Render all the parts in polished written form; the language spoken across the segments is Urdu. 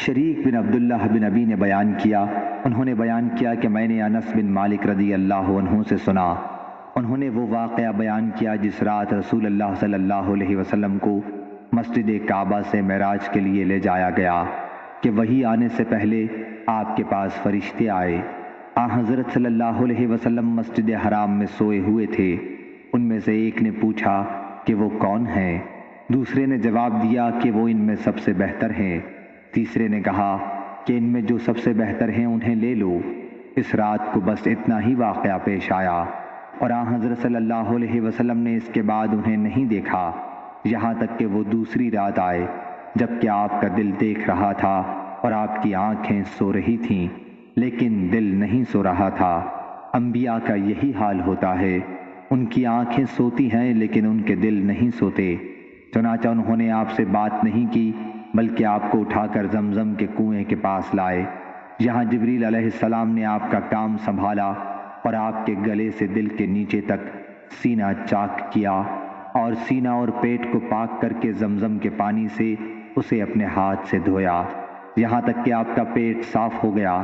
شریک بن عبداللہ بن ابی نے بیان کیا، انہوں نے بیان کیا کہ میں نے انس بن مالک رضی اللہ عنہ سے سنا، انہوں نے وہ واقعہ بیان کیا جس رات رسول اللہ صلی اللہ علیہ وسلم کو مسجد کعبہ سے معراج کے لیے لے جایا گیا کہ وحی آنے سے پہلے آپ کے پاس فرشتے آئے۔ حضرت صلی اللہ علیہ وسلم مسجد حرام میں سوئے ہوئے تھے۔ ان میں سے ایک نے پوچھا کہ وہ کون ہیں؟ دوسرے نے جواب دیا کہ وہ ان میں سب سے بہتر ہیں۔ تیسرے نے کہا کہ ان میں جو سب سے بہتر ہیں انہیں لے لو۔ اس رات کو بس اتنا ہی واقعہ پیش آیا اور حضرت صلی اللہ علیہ وسلم نے اس کے بعد انہیں نہیں دیکھا یہاں تک کہ وہ دوسری رات آئے جبکہ آپ کا دل دیکھ رہا تھا اور آپ کی آنکھیں سو رہی تھیں لیکن دل نہیں سو رہا تھا۔ انبیاء کا یہی حال ہوتا ہے، ان کی آنکھیں سوتی ہیں لیکن ان کے دل نہیں سوتے۔ چنانچہ انہوں نے آپ سے بات نہیں کی بلکہ آپ کو اٹھا کر زمزم کے کنویں کے پاس لائے۔ یہاں جبریل علیہ السلام نے آپ کا کام سنبھالا اور آپ کے گلے سے دل کے نیچے تک سینہ چاک کیا اور سینہ اور پیٹ کو پاک کر کے زمزم کے پانی سے اسے اپنے ہاتھ سے دھویا یہاں تک کہ آپ کا پیٹ صاف ہو گیا۔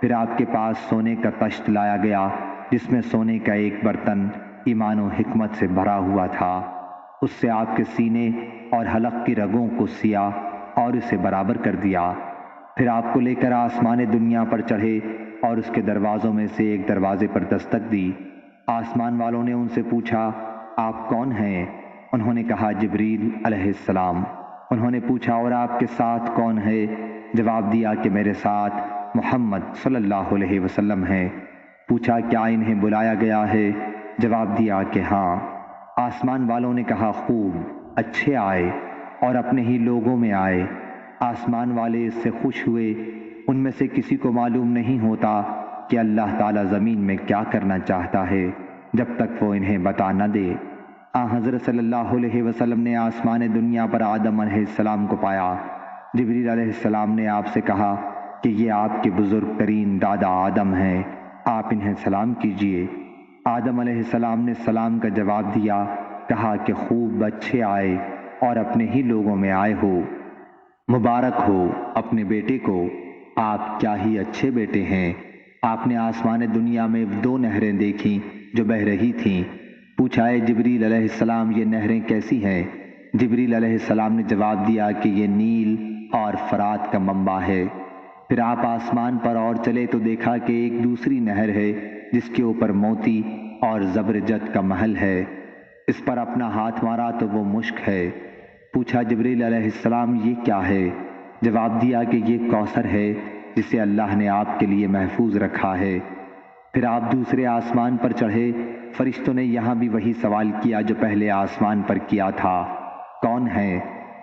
پھر آپ کے پاس سونے کا طشت لایا گیا جس میں سونے کا ایک برتن ایمان و حکمت سے بھرا ہوا تھا۔ اس سے آپ کے سینے اور حلق کی رگوں کو سیا اور اسے برابر کر دیا۔ پھر آپ کو لے کر آسمان دنیا پر چڑھے اور اس کے دروازوں میں سے ایک دروازے پر دستک دی۔ آسمان والوں نے ان سے پوچھا آپ کون ہیں؟ انہوں نے کہا جبریل علیہ السلام۔ انہوں نے پوچھا اور آپ کے ساتھ کون ہے؟ جواب دیا کہ میرے ساتھ محمد صلی اللہ علیہ وسلم ہیں۔ پوچھا کیا انہیں بلایا گیا ہے؟ جواب دیا کہ ہاں۔ آسمان والوں نے کہا خوب، اچھے آئے اور اپنے ہی لوگوں میں آئے۔ آسمان والے اس سے خوش ہوئے۔ ان میں سے کسی کو معلوم نہیں ہوتا کہ اللہ تعالیٰ زمین میں کیا کرنا چاہتا ہے جب تک وہ انہیں بتا نہ دے۔ حضرت صلی اللہ علیہ وسلم نے آسمان دنیا پر آدم علیہ السلام کو پایا۔ جبریل علیہ السلام نے آپ سے کہا کہ یہ آپ کے بزرگ ترین دادا آدم ہیں، آپ انہیں سلام کیجئے۔ آدم علیہ السلام نے سلام کا جواب دیا، کہا کہ خوب اچھے آئے اور اپنے ہی لوگوں میں آئے ہو، مبارک ہو اپنے بیٹے کو، آپ کیا ہی اچھے بیٹے ہیں۔ آپ نے آسمان دنیا میں 2 نہریں دیکھیں جو بہہ رہی تھیں۔ پوچھا اے جبریل علیہ السلام یہ نہریں کیسی ہیں؟ جبریل علیہ السلام نے جواب دیا کہ یہ نیل اور فرات کا منبع ہے۔ پھر آپ آسمان پر اور چلے تو دیکھا کہ ایک دوسری نہر ہے جس کے اوپر موتی اور زبرجد کا محل ہے۔ اس پر اپنا ہاتھ مارا تو وہ مشک ہے۔ پوچھا جبریل علیہ السلام یہ کیا ہے؟ جواب دیا کہ یہ کوثر ہے جسے اللہ نے آپ کے لیے محفوظ رکھا ہے۔ پھر آپ دوسرے آسمان پر چڑھے۔ فرشتوں نے یہاں بھی وہی سوال کیا جو پہلے آسمان پر کیا تھا، کون ہیں؟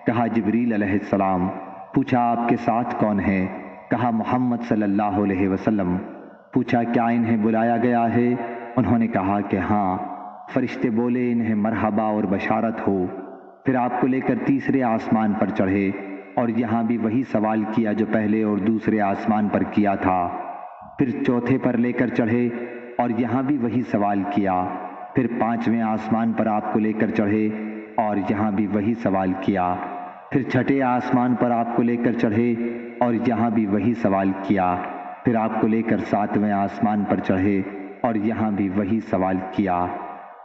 کہا جبریل علیہ السلام۔ پوچھا آپ کے ساتھ کون ہیں؟ کہا محمد صلی اللہ علیہ وسلم۔ پوچھا کیا انہیں بلایا گیا ہے؟ انہوں نے کہا کہ ہاں۔ فرشتے بولے انہیں مرحبا اور بشارت ہو۔ پھر آپ کو لے کر تیسرے آسمان پر چڑھے اور یہاں بھی وہی سوال کیا جو پہلے اور دوسرے آسمان پر کیا تھا۔ پھر چوتھے پر لے کر چڑھے اور یہاں بھی وہی سوال کیا۔ پھر 5ویں آسمان پر آپ کو لے کر چڑھے اور یہاں بھی وہی سوال کیا۔ پھر چھٹے آسمان پر آپ کو لے کر چڑھے اور یہاں بھی وہی سوال کیا۔ پھر آپ کو لے کر 7ویں آسمان پر چڑھے اور یہاں بھی وہی سوال کیا۔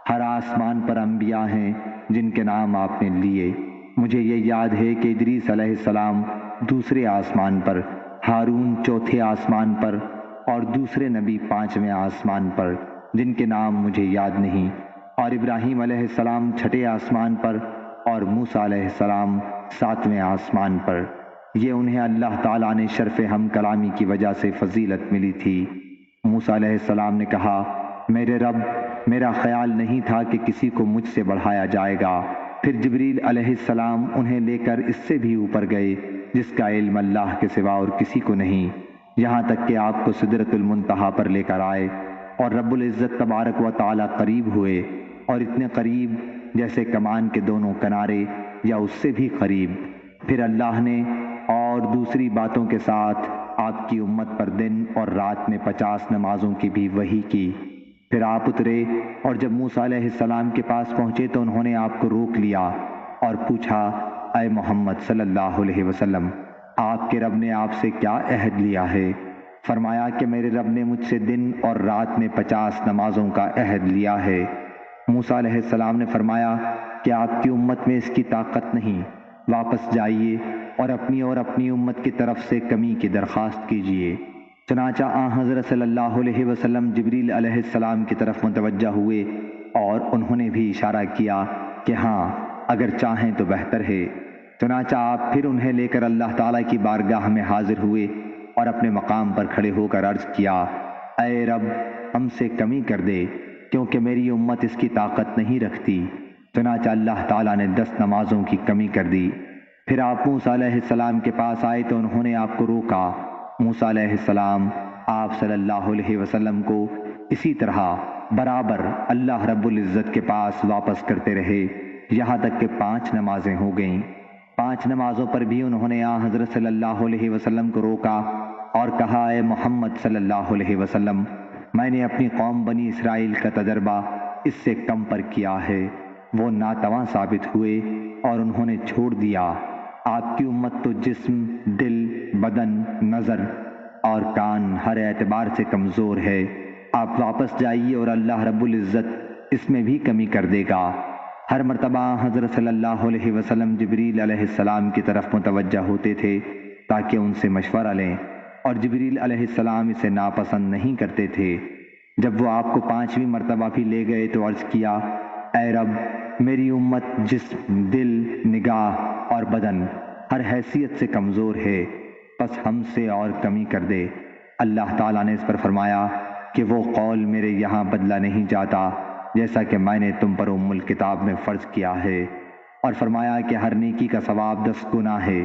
ہر آسمان پر انبیاء ہیں جن کے نام آپ نے لیے۔ مجھے یہ یاد ہے کہ ادریس علیہ السلام دوسرے آسمان پر، ہارون چوتھے آسمان پر اور دوسرے نبی 5ویں آسمان پر جن کے نام مجھے یاد نہیں، اور ابراہیم علیہ السلام چھٹے آسمان پر اور موسیٰ علیہ السلام 7ویں آسمان پر۔ یہ انہیں اللہ تعالیٰ نے شرف ہم کلامی کی وجہ سے فضیلت ملی تھی۔ موسیٰ علیہ السلام نے کہا میرے رب، میرا خیال نہیں تھا کہ کسی کو مجھ سے بڑھایا جائے گا۔ پھر جبریل علیہ السلام انہیں لے کر اس سے بھی اوپر گئے جس کا علم اللہ کے سوا اور کسی کو نہیں، یہاں تک کہ آپ کو سدرۃ المنتہا پر لے کر آئے اور رب العزت تبارک و تعالیٰ قریب ہوئے، اور اتنے قریب جیسے کمان کے دونوں کنارے یا اس سے بھی قریب۔ پھر اللہ نے اور دوسری باتوں کے ساتھ آپ کی امت پر دن اور رات میں 50 نمازوں کی بھی وحی کی۔ پھر آپ اترے اور جب موسیٰ علیہ السلام کے پاس پہنچے تو انہوں نے آپ کو روک لیا اور پوچھا اے محمد صلی اللہ علیہ وسلم آپ کے رب نے آپ سے کیا عہد لیا ہے؟ فرمایا کہ میرے رب نے مجھ سے دن اور رات میں 50 نمازوں کا عہد لیا ہے۔ موسیٰ علیہ السلام نے فرمایا کہ آپ کی امت میں اس کی طاقت نہیں، واپس جائیے اور اپنی امت کی طرف سے کمی کی درخواست کیجیے۔ چنانچہ حضرت صلی اللہ علیہ وسلم جبریل علیہ السلام کی طرف متوجہ ہوئے اور انہوں نے بھی اشارہ کیا کہ ہاں اگر چاہیں تو بہتر ہے۔ چنانچہ آپ پھر انہیں لے کر اللہ تعالیٰ کی بارگاہ میں حاضر ہوئے اور اپنے مقام پر کھڑے ہو کر عرض کیا، اے رب ہم سے کمی کر دے کیونکہ میری امت اس کی طاقت نہیں رکھتی۔ چنانچہ اللہ تعالیٰ نے 10 نمازوں کی کمی کر دی۔ پھر آپ موسیٰ علیہ السلام کے پاس آئے تو انہوں نے آپ کو روکا۔ موسیٰ علیہ السلام آپ صلی اللہ علیہ وسلم کو اسی طرح برابر اللہ رب العزت کے پاس واپس کرتے رہے یہاں تک کہ 5 نمازیں ہو گئیں۔ 5 نمازوں پر بھی انہوں نے حضرت صلی اللہ علیہ وسلم کو روکا اور کہا، اے محمد صلی اللہ علیہ وسلم، میں نے اپنی قوم بنی اسرائیل کا تجربہ اس سے کم پر کیا ہے، وہ ناتواں ثابت ہوئے اور انہوں نے چھوڑ دیا۔ آپ کی امت تو جسم، دل، بدن، نظر اور کان ہر اعتبار سے کمزور ہے۔ آپ واپس جائیے اور اللہ رب العزت اس میں بھی کمی کر دے گا۔ ہر مرتبہ حضرت صلی اللہ علیہ وسلم جبریل علیہ السلام کی طرف متوجہ ہوتے تھے تاکہ ان سے مشورہ لیں، اور جبریل علیہ السلام اسے ناپسند نہیں کرتے تھے۔ جب وہ آپ کو 5ویں مرتبہ بھی لے گئے تو عرض کیا، اے رب میری امت جسم، دل، نگاہ اور بدن ہر حیثیت سے کمزور ہے، بس ہم سے اور کمی کر دے۔ اللہ تعالیٰ نے اس پر فرمایا کہ وہ قول میرے یہاں بدلا نہیں جاتا جیسا کہ میں نے تم پر الکتاب میں فرض کیا ہے، اور فرمایا کہ ہر نیکی کا ثواب 10 گنا ہے۔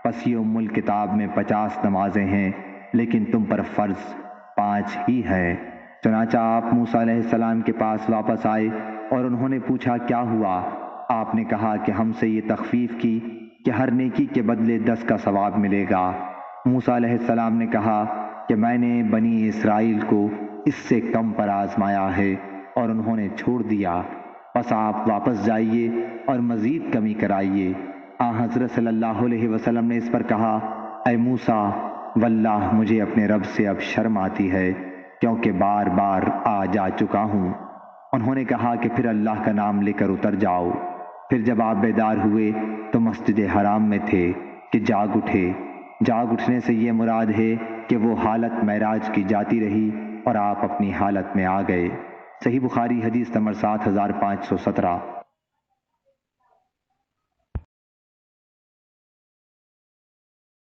پس یہ الکتاب میں 50 نمازیں ہیں لیکن تم پر فرض 5 ہی ہے۔ چنانچہ آپ موسیٰ علیہ السلام کے پاس واپس آئے اور انہوں نے پوچھا کیا ہوا؟ آپ نے کہا کہ ہم سے یہ تخفیف کی کہ ہر نیکی کے بدلے 10 کا ثواب ملے گا۔ موسیٰ علیہ السلام نے کہا کہ میں نے بنی اسرائیل کو اس سے کم پر آزمایا ہے اور انہوں نے چھوڑ دیا، بس آپ واپس جائیے اور مزید کمی کرائیے۔ حضرت صلی اللہ علیہ وسلم نے اس پر کہا، اے موسیٰ واللہ مجھے اپنے رب سے اب شرم آتی ہے کیونکہ بار بار آ جا چکا ہوں۔ انہوں نے کہا کہ پھر اللہ کا نام لے کر اتر جاؤ۔ پھر جب آپ بیدار ہوئے تو مسجد حرام میں تھے کہ جاگ اٹھے۔ جاگ اٹھنے سے یہ مراد ہے کہ وہ حالت معراج کی جاتی رہی اور آپ اپنی حالت میں آ گئے۔ صحیح بخاری حدیث نمبر 7517۔